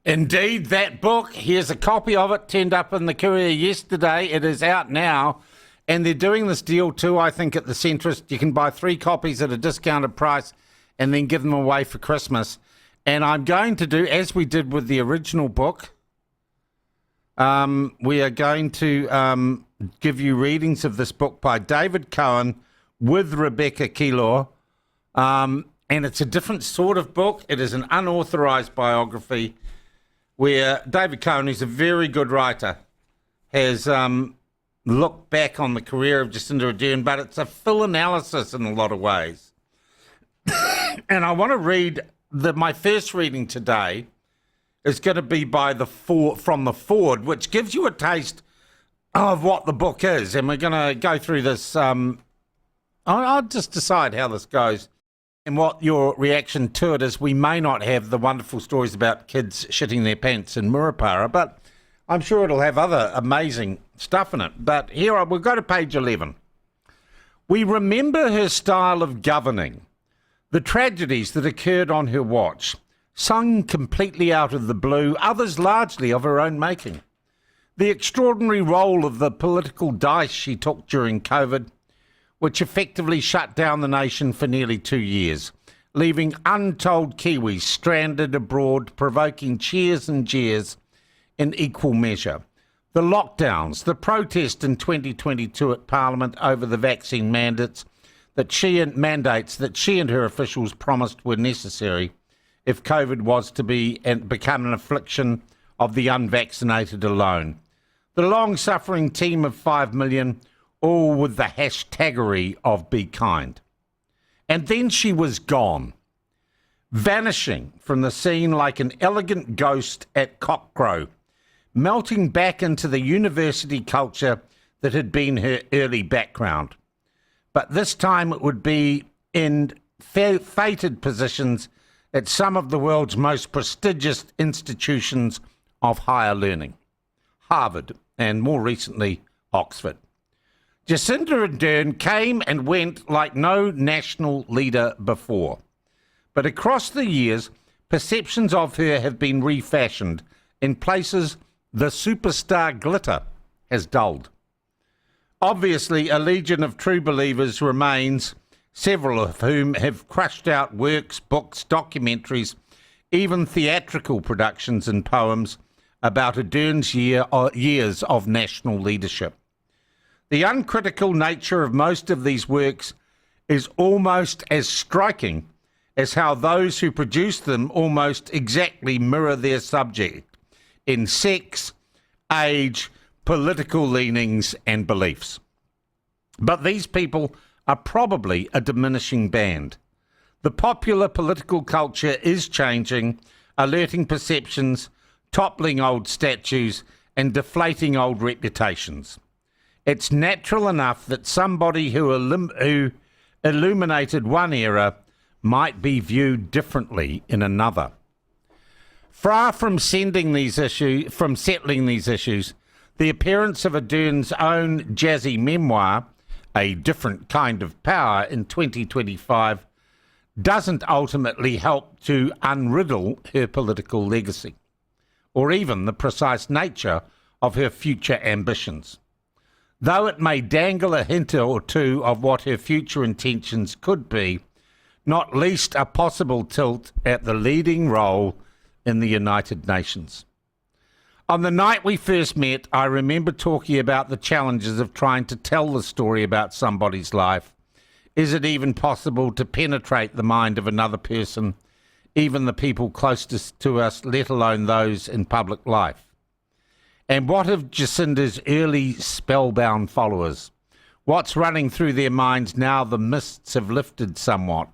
Indeed, that book, here's a copy of it, turned up in the Courier yesterday. It is out now, and they're doing this deal too, I think, at the Centrist. You can buy 3 copies at a discounted price and then give them away for Christmas. And I'm going to do, as we did with the original book, we are going to give you readings of this book by David Cohen with Rebecca Keillor. And it's a different sort of book. It is an unauthorized biography where David Cohen, who's a very good writer, has looked back on the career of Jacinda Ardern, but it's a full analysis in a lot of ways. And I want to read, my first reading today is going to be from the foreword, which gives you a taste of what the book is. And we're going to go through this. I'll just decide how this goes and what your reaction to it is. We may not have the wonderful stories about kids shitting their pants in Murupara, but I'm sure it'll have other amazing stuff in it. But here, we'll go to page 11. We remember her style of governing, the tragedies that occurred on her watch, sung completely out of the blue, others largely of her own making. The extraordinary role of the political dice she took during COVID, which effectively shut down the nation for nearly 2 years, leaving untold Kiwis stranded abroad, provoking cheers and jeers in equal measure. The lockdowns, the protest in 2022 at Parliament over the vaccine mandates that she and her officials promised were necessary if COVID was to be and become an affliction of the unvaccinated alone. The long-suffering team of 5 million, all with the hashtaggery of be kind. And then she was gone, vanishing from the scene like an elegant ghost at cockcrow, melting back into the university culture that had been her early background. But this time it would be in fated positions at some of the world's most prestigious institutions of higher learning, Harvard and more recently Oxford. Jacinda Ardern came and went like no national leader before. But across the years, perceptions of her have been refashioned. In places, the superstar glitter has dulled. Obviously, a legion of true believers remains, several of whom have crushed out works, books, documentaries, even theatrical productions and poems about Ardern's years of national leadership. The uncritical nature of most of these works is almost as striking as how those who produce them almost exactly mirror their subject in sex, age, political leanings and beliefs. But these people are probably a diminishing band. The popular political culture is changing, alerting perceptions, toppling old statues and deflating old reputations. It's natural enough that somebody who illuminated one era might be viewed differently in another. Far from settling these issues, the appearance of Ardern's own jazzy memoir, A Different Kind of Power, in 2025, doesn't ultimately help to unriddle her political legacy, or even the precise nature of her future ambitions. Though it may dangle a hint or two of what her future intentions could be, not least a possible tilt at the leading role in the United Nations. On the night we first met, I remember talking about the challenges of trying to tell the story about somebody's life. Is it even possible to penetrate the mind of another person, even the people closest to us, let alone those in public life? And what of Jacinda's early spellbound followers? What's running through their minds now the mists have lifted somewhat?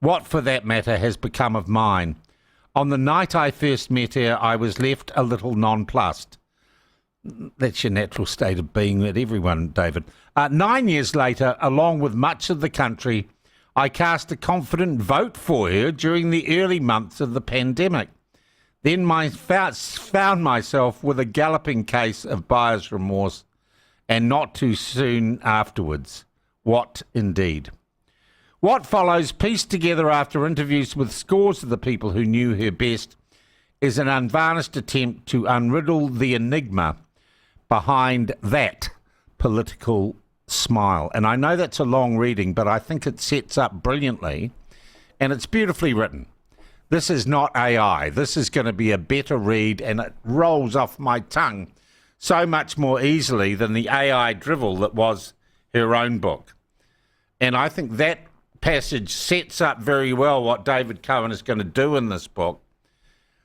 What, for that matter, has become of mine? On the night I first met her, I was left a little nonplussed. That's your natural state of being with everyone, David. 9 years later, along with much of the country, I cast a confident vote for her during the early months of the pandemic. Then I found myself with a galloping case of buyer's remorse, and not too soon afterwards. What indeed? What follows, pieced together after interviews with scores of the people who knew her best, is an unvarnished attempt to unriddle the enigma behind that political smile. And I know that's a long reading, but I think it sets up brilliantly, and it's beautifully written. This is not AI. This is going to be a better read, and it rolls off my tongue so much more easily than the AI drivel that was her own book. And I think that passage sets up very well what David Cohen is going to do in this book.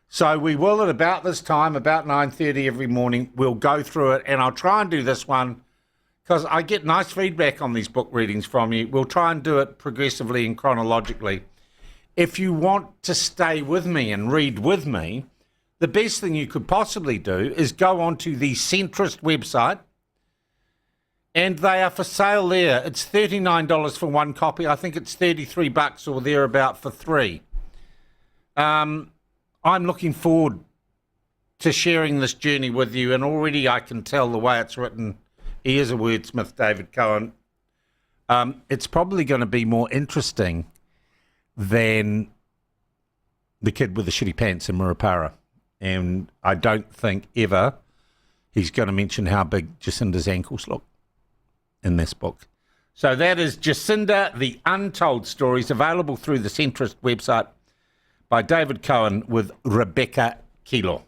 So we will, at about this time, about 9:30 every morning, we'll go through it, and I'll try and do this one because I get nice feedback on these book readings from you. We'll try and do it progressively and chronologically. If you want to stay with me and read with me, the best thing you could possibly do is go onto the Centrist website, and they are for sale there. It's $39 for one copy. I think it's $33 or thereabout for three. I'm looking forward to sharing this journey with you, and already I can tell the way it's written. He is a wordsmith, David Cohen. It's probably going to be more interesting than The Kid with the Shitty Pants in Murupara. And I don't think ever he's going to mention how big Jacinda's ankles look in this book. So that is Jacinda, The Untold Stories, available through the Centrist website by David Cohen with Rebecca Kilo.